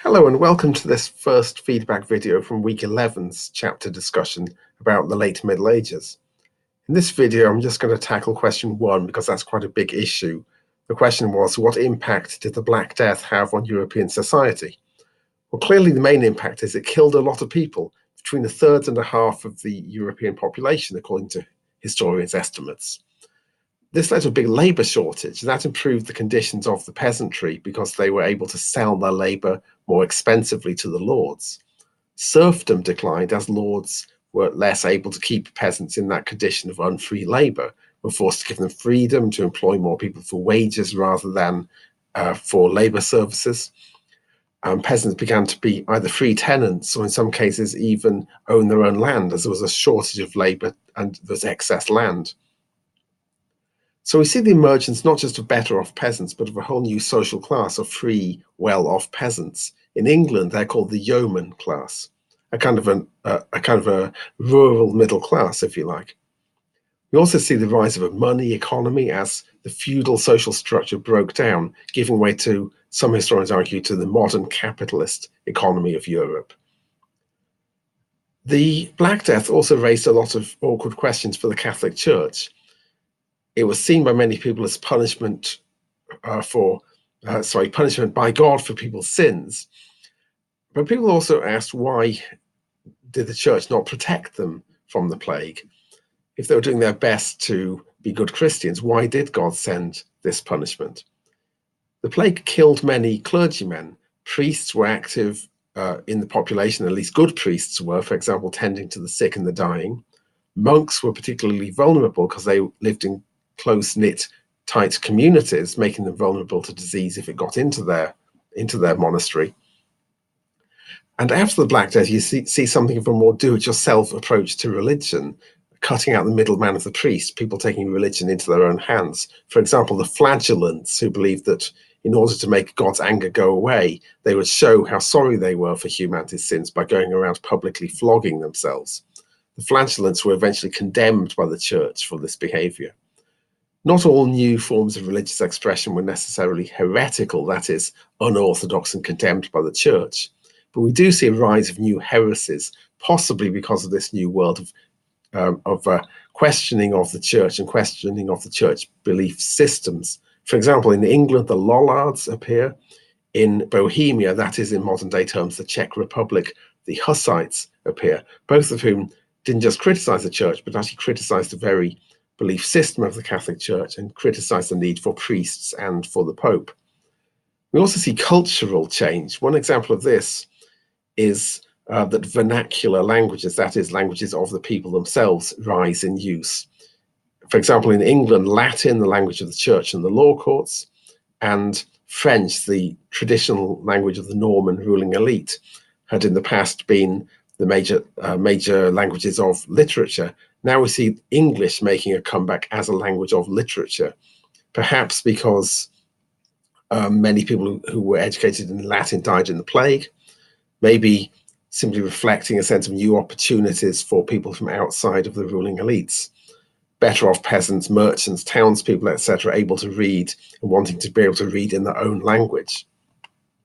Hello and welcome to this first feedback video from week 11's chapter discussion about the late Middle Ages. In this video, I'm just going to tackle question 1 because that's quite a big issue. The question was, what impact did the Black Death have on European society? Well, clearly the main impact is it killed a lot of people, between a third and a half of the European population, according to historians' estimates. This led to a big labour shortage, and that improved the conditions of the peasantry because they were able to sell their labour more expensively to the lords. Serfdom declined as lords were less able to keep peasants in that condition of unfree labour, were forced to give them freedom to employ more people for wages rather than for labour services. Peasants began to be either free tenants or in some cases even own their own land, as there was a shortage of labour and there was excess land. So we see the emergence not just of better off peasants, but of a whole new social class of free, well-off peasants. In England, they're called the yeoman class, a kind of a rural middle class, if you like. We also see the rise of a money economy as the feudal social structure broke down, giving way to, some historians argue, to the modern capitalist economy of Europe. The Black Death also raised a lot of awkward questions for the Catholic Church. It was seen by many people as punishment punishment by God for people's sins. But people also asked, why did the church not protect them from the plague? If they were doing their best to be good Christians, why did God send this punishment? The plague killed many clergymen. Priests were active in the population, at least good priests were, for example, tending to the sick and the dying. Monks were particularly vulnerable because they lived in close-knit, tight communities, making them vulnerable to disease if it got into their monastery. And after the Black Death, you see something of a more do-it-yourself approach to religion, cutting out the middleman of the priest, people taking religion into their own hands. For example, the flagellants, who believed that in order to make God's anger go away, they would show how sorry they were for humanity's sins by going around publicly flogging themselves. The flagellants were eventually condemned by the church for this behavior. Not all new forms of religious expression were necessarily heretical, that is, unorthodox and condemned by the church. But we do see a rise of new heresies, possibly because of this new world of questioning of the church and questioning of the church belief systems. For example, in England, the Lollards appear. In Bohemia, that is in modern day terms the Czech Republic, the Hussites appear, both of whom didn't just criticize the church, but actually criticized the very belief system of the Catholic Church and criticized the need for priests and for the Pope. We also see cultural change. One example of this is that vernacular languages, that is, languages of the people themselves, rise in use. For example, in England, Latin, the language of the church and the law courts, and French, the traditional language of the Norman ruling elite, had in the past been the major languages of literature. Now we see English making a comeback as a language of literature, perhaps because many people who were educated in Latin died in the plague, maybe simply reflecting a sense of new opportunities for people from outside of the ruling elites. Better off peasants, merchants, townspeople, etc., able to read and wanting to be able to read in their own language.